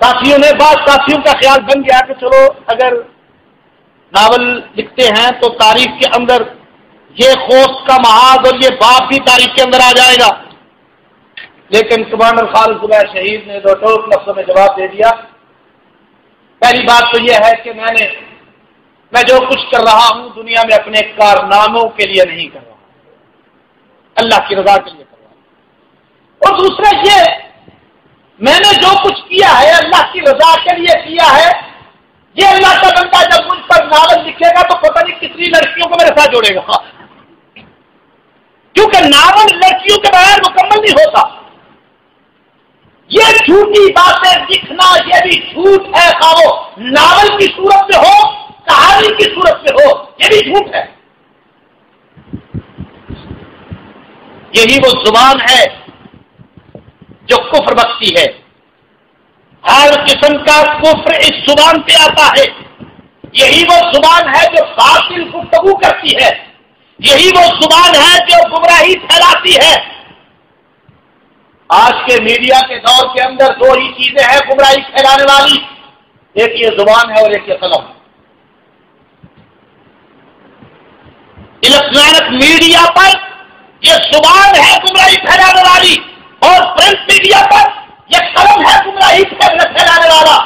S1: ساتھیوں نے، بعض ساتھیوں کا خیال بن گیا کہ چلو اگر ناول لکھتے ہیں تو تاریخ کے اندر یہ خوف کا محاذ اور یہ باب بھی تاریخ کے اندر آ جائے گا۔ لیکن کمانڈر خالد زبیر شہید نے 2 ٹوک لفظوں میں جواب دے دیا۔ پہلی بات تو یہ ہے کہ میں جو کچھ کر رہا ہوں دنیا میں اپنے کارناموں کے لیے نہیں کر رہا، اللہ کی رضا کے لیے کر رہا ہوں۔ اور دوسرا یہ میں نے جو کچھ کیا ہے اللہ کی رضا کے لیے کیا ہے۔ یہ اللہ کا بندہ جب مجھ پر ناول لکھے گا تو پتہ نہیں کتنی لڑکیوں کو میرے ساتھ جوڑے گا، کیونکہ ناول لڑکیوں کے بغیر مکمل نہیں ہوتا۔ یہ جھوٹی باتیں لکھنا یہ بھی جھوٹ ہے، خواہ وہ ناول کی صورت میں ہو کہانی کی صورت میں ہو، یہ بھی جھوٹ ہے۔ یہی وہ زبان ہے جو کفر بخشتی ہے۔ ہر قسم کا کفر اس زبان پہ آتا ہے۔ یہی وہ زبان ہے جو باطل گفتگو کرتی ہے، یہی وہ زبان ہے جو گمراہی پھیلاتی ہے۔ آج کے میڈیا کے دور کے اندر 2 ہی چیزیں ہیں گمراہی پھیلانے والی، ایک یہ زبان ہے اور ایک یہ قلم۔ الیکٹرانک میڈیا پر یہ زبان ہے گمراہی پھیلانے والی، اور پرنٹ میڈیا پر یہ قلم ہے گمراہی پھیلانے والا۔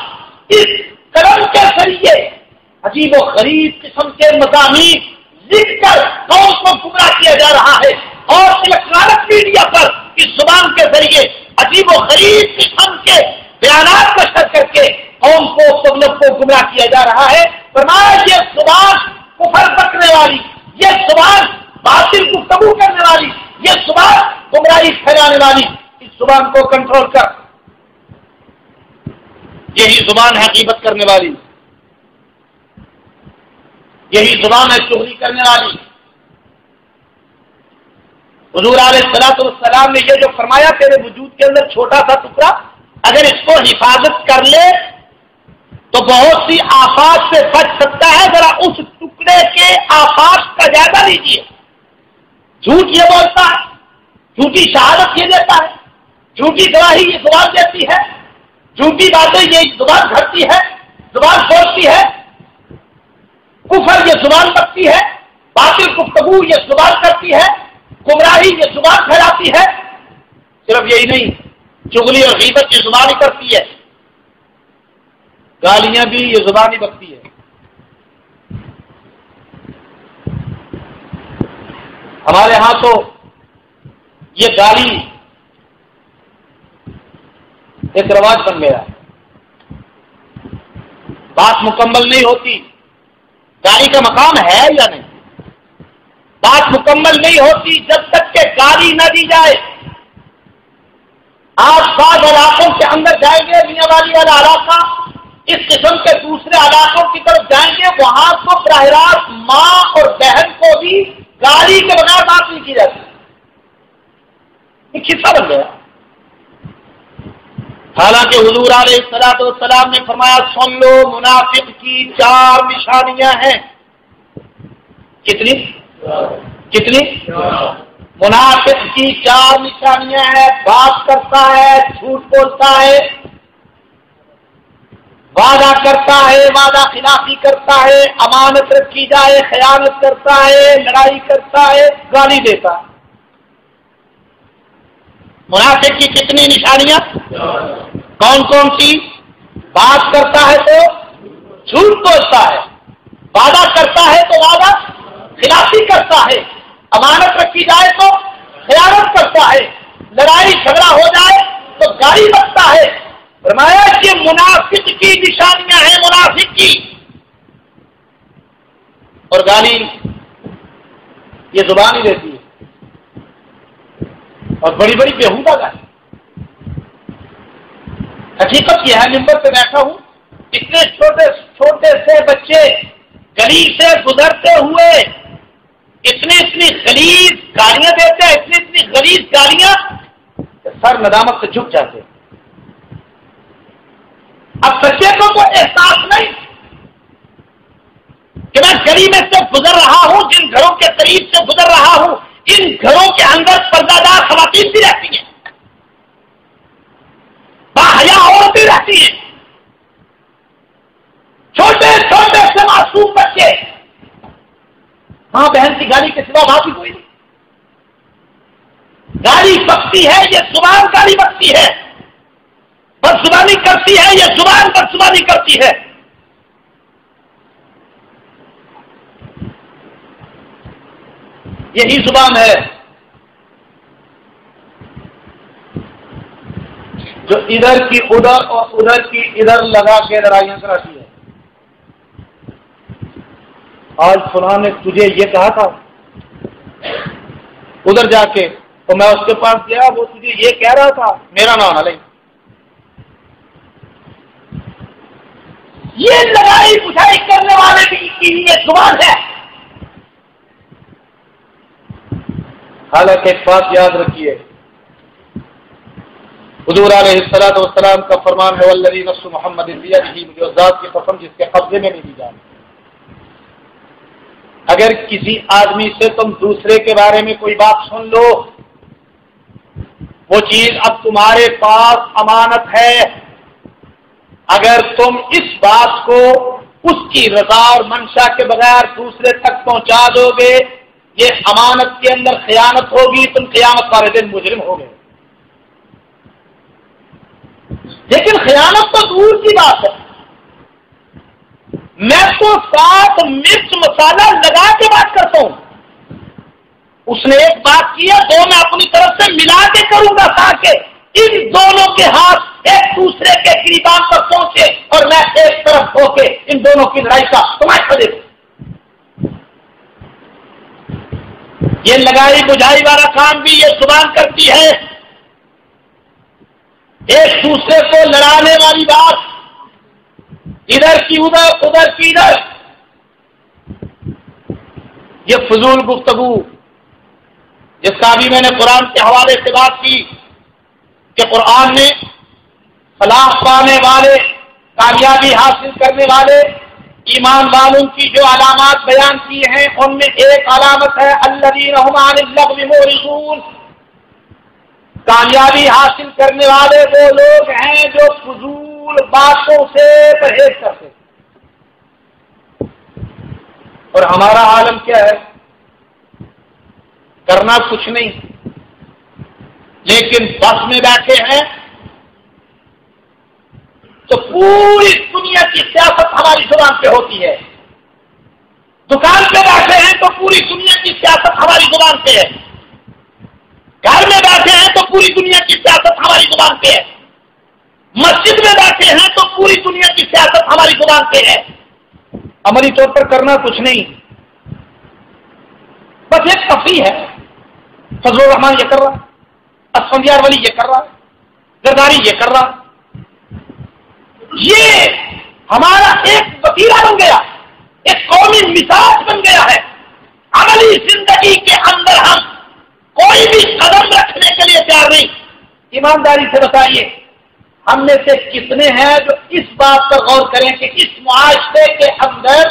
S1: اس قلم کے ذریعے عجیب و غریب قسم کے مضامین لکھ کر قوم کو گمراہ کیا جا رہا ہے، اور الیکٹرانک میڈیا پر اس زبان کے ذریعے عجیب و غریب قسم کے بیانات نشر کر کے قوم کو پبلک کو گمراہ کیا جا رہا ہے۔ فرمایا یہ زبان کفر بکنے والی، یہ زبان باطل گفتگو کرنے والی، یہ زبان گمراہی پھیلانے والی، اس زبان کو کنٹرول کر۔ یہی زبان ہے غیبت کرنے والی، یہی زبان ہے چغلی کرنے والی۔ حضور علیہ الصلوۃ والسلام نے یہ جو فرمایا تیرے وجود کے اندر چھوٹا سا ٹکڑا اگر اس کو حفاظت کر لے تو بہت سی آفات سے بچ سکتا ہے، ذرا اس ٹکڑے کے آفات کا جائزہ لیجیے۔ جھوٹ یہ بولتا ہے، جھوٹی شہادت یہ دیتا ہے، جھوٹی گواہی یہ زبان دیتی ہے، جھوٹی باتیں یہ زبان گھڑتی ہے، زبان بولتی ہے، کفر یہ زبان بکتی ہے، باطل گفتگو یہ زبان کرتی ہے، گمراہی یہ زبان پھیلاتی ہے۔ صرف یہی نہیں، چغلی اور غیبت یہ زبان ہی کرتی ہے، گالیاں بھی یہ زبان ہی بکتی ہے۔ ہمارے ہاں تو یہ گالی ایک رواج بن گیا، بات مکمل نہیں ہوتی، گالی کا مقام ہے یا نہیں، بات مکمل نہیں ہوتی جب تک کہ گالی نہ دی جائے۔ آپ بعض علاقوں کے اندر جائیں گے، میاں والی والا علاقہ، اس قسم کے دوسرے علاقوں کی طرف جائیں گے، وہاں تو براہ راست ماں اور بہن کو بھی گالی کے بغیر بات نہیں کی جاتی۔ یہ قصہ بن گیا۔ حالانکہ حضور علیہ الصلوۃ والسلام نے فرمایا سن لو منافق کی 4 نشانیاں ہیں۔ کتنی منافق کی 4 نشانیاں ہیں، بات کرتا ہے، جھوٹ بولتا ہے، وعدہ کرتا ہے، وعدہ خلافی کرتا ہے، امانت رکھی جائے خیانت کرتا ہے، لڑائی کرتا ہے، گالی دیتا ہے۔ منافق کی کتنی نشانیاں؟ کون کون سی؟ بات کرتا ہے تو جھوٹ بولتا ہے، وعدہ کرتا ہے تو وعدہ خلافی کرتا ہے، امانت رکھی جائے تو خیانت کرتا ہے، لڑائی جھگڑا ہو جائے تو گالی بکتا ہے۔ فرمایا کہ منافق کی نشانیاں ہیں، منافق کی، اور گالی یہ زبان ہی دیتی ہے، اور بڑی بڑی بےہودہ گالی۔ حقیقت یہ ہے، ممبر پہ بیٹھا ہوں، اتنے چھوٹے سے بچے گلی سے گزرتے ہوئے اتنی غلیظ گالیاں دیتے ہیں، اتنی غلیظ گالیاں کہ سر ندامت سے جھک جاتے۔ اب بچے کو تو احساس نہیں کہ میں گلی میں سے گزر رہا ہوں، جن گھروں کے قریب سے گزر رہا ہوں ان گھروں کے اندر پردہ دار خواتین بھی رہتی ہیں، باحیا عورتیں رہتی ہیں، چھوٹے چھوٹے سے معصوم بچے، ماں بہن کی گالی کے سوا بات ہی کوئی نہیں۔ گالی بکتی ہے، یہ زبان گالی بکتی ہے، بدزبانی کرتی ہے، یہ زبان بدزبانی کرتی ہے. یہی زبان ہے جو ادھر کی ادھر اور ادھر کی ادھر لگا کے لڑائیاں کراتی ہے. آج فلاں نے تجھے یہ کہا تھا، ادھر جا کے تو میں اس کے پاس گیا، وہ تجھے یہ کہہ رہا تھا، میرا نام علیہ. یہ لڑائی بجھائی کرنے والے کی یہ زبان ہے. حالانکہ ایک بات یاد رکھیے، حضور علیہ الصلوۃ والسلام کا فرمان ہے والذی نفس محمد بیدہ، مجھے اس ذات کی قسم جس کے قبضے میں نہیں جانا. اگر کسی آدمی سے تم دوسرے کے بارے میں کوئی بات سن لو، وہ چیز اب تمہارے پاس امانت ہے. اگر تم اس بات کو اس کی رضا اور منشا کے بغیر دوسرے تک پہنچا دو گے، یہ امانت کے اندر خیانت ہوگی، تم قیامت والے دن مجرم ہو گئے. لیکن خیانت تو دور کی بات ہے، میں تو ساتھ مرچ مسالہ لگا کے بات کرتا ہوں. اس نے ایک بات کی ہے، دو میں اپنی طرف سے ملا کے کروں گا تاکہ ان دونوں کے ہاتھ ایک دوسرے کے گریبان پر پہنچے اور میں ایک طرف ہو کے ان دونوں کی لڑائی کا تماشا دیکھوں. یہ لگائی بجھائی والا کام بھی یہ زبان کرتی ہے. ایک دوسرے کو لڑانے والی بات، ادھر کی ادھر ادھر کی ادھر، یہ فضول گفتگو جس کا بھی میں نے قرآن کے حوالے سے بات کی کہ قرآن نے فلاح پانے والے، کامیابی حاصل کرنے والے ایمان والوں کی جو علامات بیان کی ہیں، ان میں ایک علامت ہے الذین ھم عن اللغو معرضون. کامیابی حاصل کرنے والے وہ لوگ ہیں جو فضول باتوں سے پرہیز کرتے ہیں. اور ہمارا عالم کیا ہے؟ کرنا کچھ نہیں، لیکن بس میں بیٹھے ہیں تو پوری دنیا کی سیاست ہماری زبان پہ ہوتی ہے. دکان پہ بیٹھے ہیں تو پوری دنیا کی سیاست ہماری زبان پہ ہے. گھر میں بیٹھے ہیں تو پوری دنیا کی سیاست ہماری زبان پہ ہے. مسجد میں بیٹھے ہیں تو پوری دنیا کی سیاست ہماری زبان پہ ہے. عملی طور پر کرنا کچھ نہیں، بس ایک تفریح ہے. فضل الرحمان یہ کر رہا، اسفندیار ولی یہ کر رہا، زرداری یہ کر رہا. یہ ہمارا ایک وسیلہ بن گیا، ایک قومی مزاج بن گیا ہے. عملی زندگی کے اندر ہم کوئی بھی قدم رکھنے کے لیے تیار نہیں. ایمانداری سے بتائیے، ہم میں سے کتنے ہیں جو اس بات پر غور کریں کہ اس معاشرے کے اندر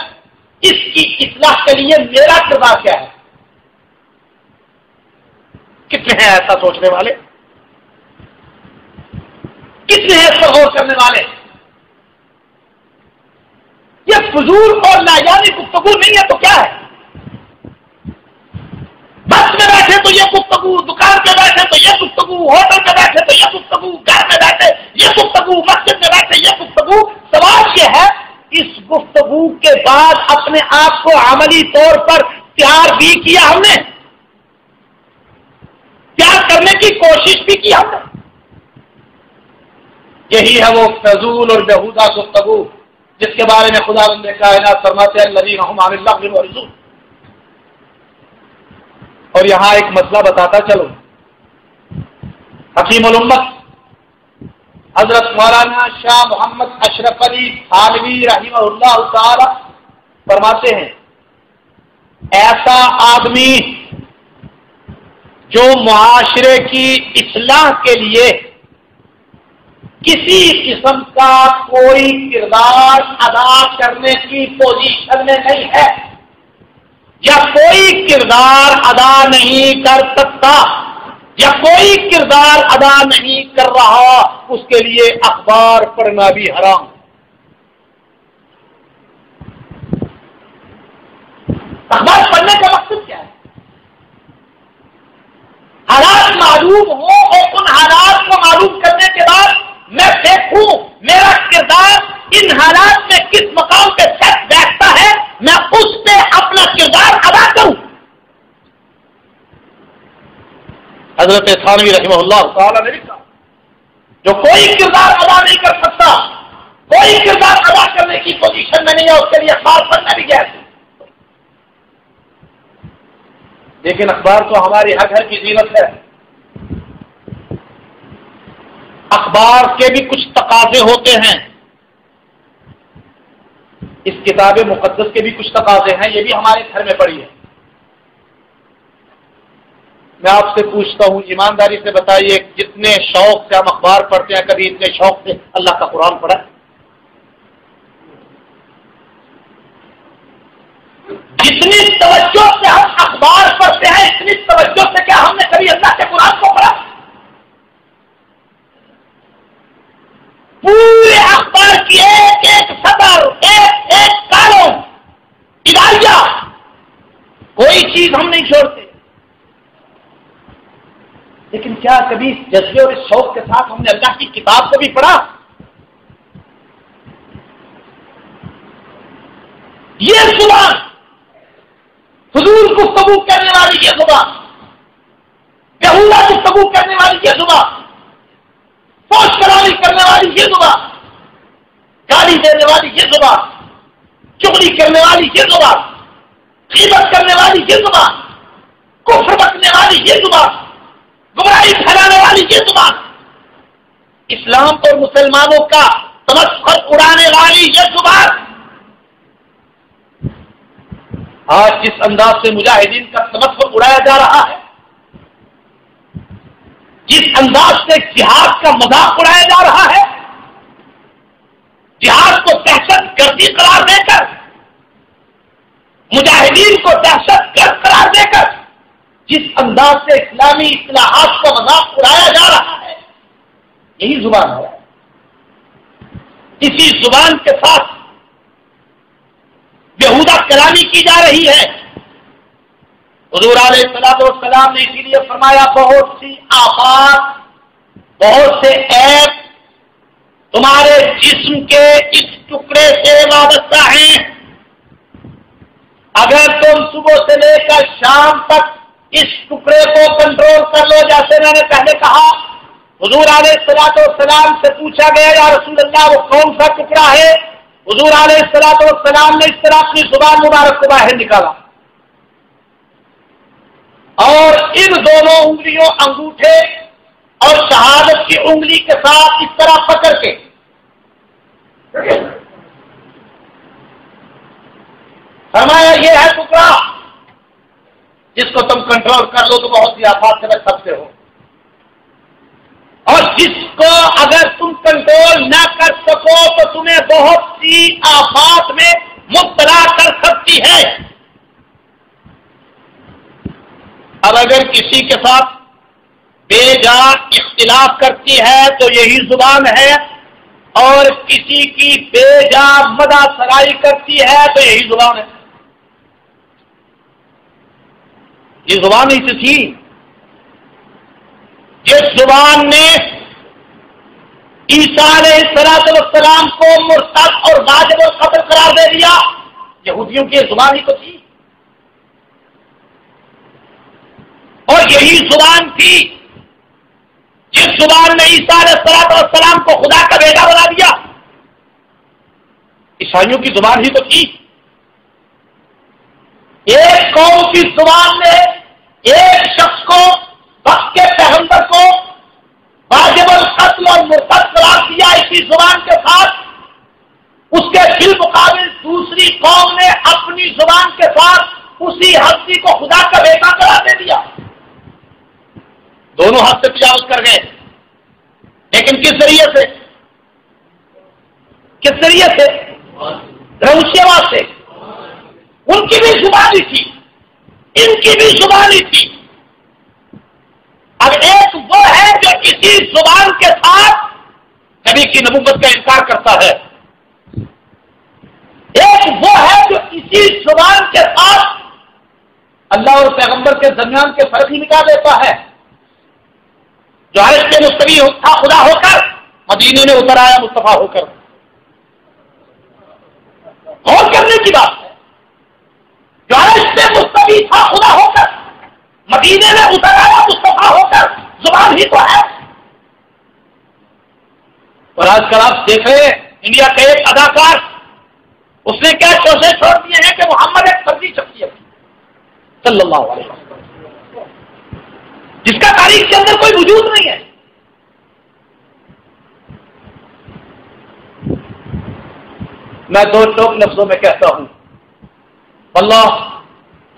S1: اس کی اصلاح کے لیے میرا کردار کیا ہے؟ کتنے ہیں ایسا سوچنے والے؟ کتنے ہیں اس پر غور کرنے والے؟ یہ فضول اور ناجائز گفتگو نہیں ہے تو کیا ہے؟ بس میں بیٹھے تو یہ گفتگو، دکان پہ بیٹھے تو یہ گفتگو، ہوٹل پہ بیٹھے تو یہ گفتگو، گھر میں بیٹھے یہ گفتگو، مسجد میں بیٹھے یہ گفتگو. سوال یہ ہے اس گفتگو کے بعد اپنے آپ کو عملی طور پر تیار بھی کیا ہم نے؟ تیار کرنے کی کوشش بھی کی ہم نے؟ یہی ہے وہ فضول اور بیہودہ گفتگو جس کے بارے میں خدا بند کائنات فرماتے ہیں الذین ھم عن اللغو معرضون. اور یہاں ایک مسئلہ بتاتا چلو. حکیم الامت حضرت مولانا شاہ محمد اشرف علی تھانوی رحمہ اللہ تعالی فرماتے ہیں ایسا آدمی جو معاشرے کی اصلاح کے لیے کسی قسم کا کوئی کردار ادا کرنے کی پوزیشن میں نہیں ہے یا کوئی کردار ادا نہیں کر سکتا یا کوئی کردار ادا نہیں کر رہا، اس کے لیے اخبار پڑھنا بھی حرام. اخبار پڑھنے کا مقصد کیا ہے؟ حالات معلوم معلوم ہو اور ان حالات کو معلوم کرنے کے بعد میں دیکھوں میرا کردار ان حالات میں کس مقام پہ سچ بیٹھتا ہے، میں اس پہ اپنا کردار ادا کروں۔ حضرت تھانوی رحمہ اللہ تعالی نے لکھا جو کوئی کردار ادا نہیں کر سکتا، کوئی کردار ادا کرنے کی پوزیشن میں نہیں ہے، اس کے لیے اخبار پڑھنا بھی جائز۔ لیکن اخبار تو ہماری ہر گھر کی زینت ہے، اخبار کے بھی کچھ تقاضے ہوتے ہیں، اس کتاب مقدس کے بھی کچھ تقاضے ہیں، یہ بھی ہمارے گھر میں پڑی ہے۔ میں آپ سے پوچھتا ہوں ایمانداری سے بتائیے، جتنے شوق سے ہم اخبار پڑھتے ہیں کبھی اتنے شوق سے اللہ کا قرآن پڑھا؟ جتنی توجہ سے ہم اخبار پڑھتے ہیں اتنی توجہ سے کیا ہم نے کبھی اللہ کے قرآن کو پڑھا؟ پورے اخبار کی ایک ایک صدر، ایک ایک کالم، اداریہ، کوئی چیز ہم نہیں چھوڑتے۔ لیکن کیا کبھی اس جذبے اور اس شوق کے ساتھ ہم نے اللہ کی کتاب کو بھی پڑھا؟ یہ زبان، فضول گفتگو کرنے والی یہ زبان، بیہودہ گفتگو کرنے والی یہ زبان، پوچھ کرامی کرنے والی یہ زبان، گالی دینے والی یہ زبان، چغلی کرنے والی یہ زبان، غیبت کرنے والی یہ زبان، کفر بکنے والی یہ زبان، گمراہی پھیلانے والی یہ زبان، اسلام اور مسلمانوں کا تمسخر اڑانے والی یہ زبان، آج جس انداز سے مجاہدین کا تمسخر اڑایا جا رہا ہے، جس انداز سے جہاد کا مذاق اڑایا جا رہا ہے، جہاد کو دہشت گردی قرار دے کر، مجاہدین کو دہشت گرد قرار دے کر جس انداز سے اسلامی اصلاحات کا مذاق اڑایا جا رہا ہے، یہی زبان ہے۔ اسی زبان کے ساتھ بیہودہ کلامی کی جا رہی ہے۔ حضور علیہ الصلوۃ والسلام نے اسی لیے فرمایا بہت سی آفات، بہت سے عیب تمہارے جسم کے اس ٹکڑے سے وابستہ ہیں، اگر تم صبح سے لے کر شام تک اس ٹکڑے کو کنٹرول کر لو، جیسے میں نے پہلے کہا، حضور علیہ الصلوۃ والسلام سے پوچھا گیا یا رسول اللہ وہ کون سا ٹکڑا ہے؟ حضور علیہ الصلوۃ والسلام نے اس طرح اپنی زبان مبارک کو باہر نکالا اور ان دونوں انگلیوں انگوٹھے اور شہادت کی انگلی کے ساتھ اس طرح پکڑ کے فرمایا یہ ہے ٹکڑا جس کو تم کنٹرول کر لو تو بہت سی آفات سے بچ سکتے ہو، اور جس کو اگر تم کنٹرول نہ کر سکو تو تمہیں بہت سی آفات میں مبتلا کر سکتی ہے۔ اب اگر کسی کے ساتھ بے جا اختلاف کرتی ہے تو یہی زبان ہے، اور کسی کی بے جا مدح سرائی کرتی ہے تو یہی زبان ہے۔ یہ زبان ہی تھی جس زبان نے عیسیٰ علیہ السلام کو مرتد اور واجب القتل قرار دے دیا، یہودیوں کی زبان ہی تو تھی، اور یہی زبان تھی جس زبان نے عیسیٰ علیہ السلام کو خدا کا بیٹا بنا دیا، عیسائیوں کی زبان ہی تو تھی۔ ایک قوم کی زبان نے ایک شخص کو، وقت کے پیغمبر کو واجب القتل اور مرتد قرار دیا، اسی زبان کے ساتھ اس کے بالمقابل دوسری قوم نے اپنی زبان کے ساتھ اسی ہستی کو خدا کا بیٹا قرار دے دیا۔ دونوں حد سے تجاوز کر گئے، لیکن کس ذریعے سے؟ کس ذریعے سے؟ روشیوا سے۔ ان کی بھی زبانی تھی، ان کی بھی زبانی تھی۔ اب ایک وہ ہے جو اسی زبان کے ساتھ نبی کی نبوت کا انکار کرتا ہے، ایک وہ ہے جو اسی زبان کے ساتھ اللہ اور پیغمبر کے درمیان کے فرق ہی نکال دیتا ہے۔ جو عرش پہ مستوی تھا خدا ہو کر، مدینے میں اتر آیا مصطفیٰ ہو کر. غور کرنے کی بات ہے. جو عرش پہ مستوی تھا خدا ہو کر، مدینے میں اتر آیا مصطفیٰ ہو کر، زبان ہی تو ہے. اور آج کل آپ دیکھ رہے ہیں انڈیا کا ایک اداکار، اس نے کیا شوشے چھوڑ دیے ہیں کہ محمد ایک فرضی شخصیت صلی اللہ علیہ وسلم، جس کا تاریخ کے اندر کوئی وجود نہیں ہے. میں دو چوک لفظوں میں کہتا ہوں، اللہ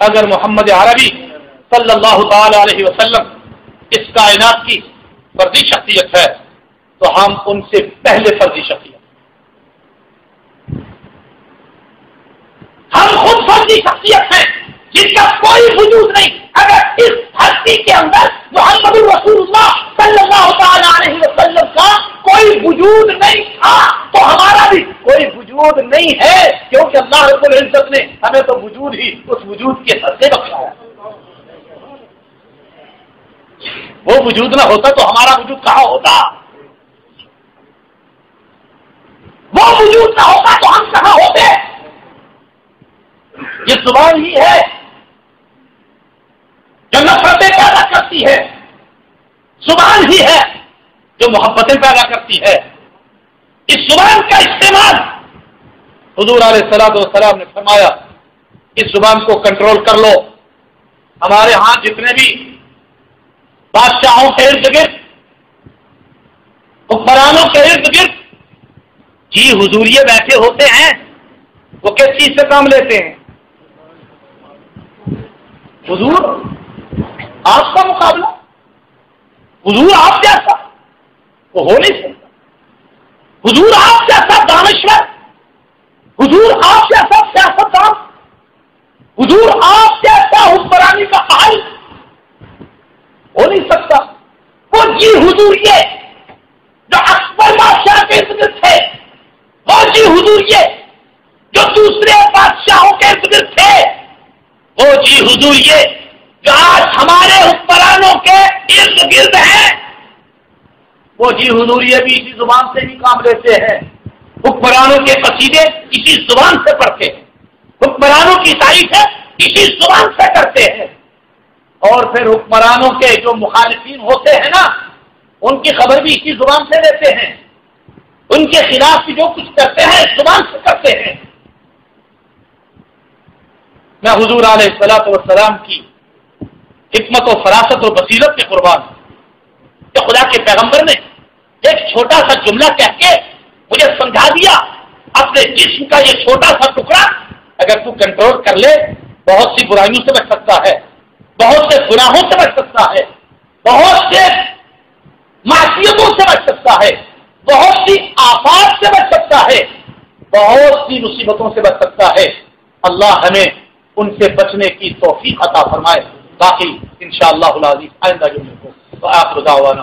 S1: اگر محمد عربی صلی اللہ تعالی علیہ وسلم اس کائنات کی فرضی شخصیت ہے تو ہم ان سے پہلے فرضی شخصیت، ہم خود فرضی شخصیت ہیں جن کا کوئی وجود نہیں. اگر اس دھرتی کے اندر محمد رسول اللہ صلی اللہ تعالی علیہ وسلم کا کوئی وجود نہیں تھا تو ہمارا بھی کوئی وجود نہیں ہے، کیونکہ اللہ رب العزت نے ہمیں تو وجود ہی اس وجود کے سر سے بخشایا. وہ وجود نہ ہوتا تو ہمارا وجود کہاں ہوتا؟ وہ وجود نہ ہوتا تو ہم کہاں ہوتے؟ یہ زبان ہی ہے جو نفرتیں پیدا کرتی ہے، زبان ہی ہے جو محبتیں پیدا کرتی ہے. اس زبان کا استعمال حضور علیہ الصلوۃ والسلام نے فرمایا اس زبان کو کنٹرول کر لو. ہمارے ہاں جتنے بھی بادشاہوں کے ارد گرد، حکمرانوں کے ارد گرد جی حضوریے بیٹھے ہوتے ہیں، وہ کس چیز سے کام لیتے ہیں؟ حضور آپ کا مقابلہ، حضور آپ جیسا وہ ہو نہیں سکتا، حضور آپ جیسا دانشور، حضور آپ جیسا سیاستدان، حضور آپ جیسا حکمرانی کا حال ہو نہیں سکتا. وہ جی حضور یہ جو اکبر بادشاہ کے ارد گرد تھے، وہ جی حضور یہ جو دوسرے بادشاہوں کے ارد گرد تھے، وہ جی حضور یہ جو آج ہمارے حکمرانوں کے ارد گرد ہیں، وہ جی حضور یہ بھی اسی زبان سے ہی کام لیتے ہیں. حکمرانوں کے قصیدے اسی زبان سے پڑھتے ہیں، حکمرانوں کی تعریفیں اسی زبان سے کرتے ہیں، اور پھر حکمرانوں کے جو مخالفین ہوتے ہیں نا، ان کی خبر بھی اسی زبان سے لیتے ہیں. ان کے خلاف جو کچھ کرتے ہیں اس زبان سے کرتے ہیں. میں حضور علیہ الصلوۃ والسلام کی حکمت و فراست و بصیرت کے قربان کہ خدا کے پیغمبر نے ایک چھوٹا سا جملہ کہہ کے مجھے سمجھا دیا، اپنے جسم کا یہ چھوٹا سا ٹکڑا اگر تو کنٹرول کر لے بہت سی برائیوں سے بچ سکتا ہے، بہت سے گناہوں سے بچ سکتا ہے، بہت سے معصیتوں سے بچ سکتا ہے، بہت سی آفات سے بچ سکتا ہے، بہت سی مصیبتوں سے بچ سکتا ہے. اللہ ہمیں ان سے بچنے کی توفیق عطا فرمائے. باقی انشاءاللہ العزیز آئندہ جمعے کو آخر دعوانا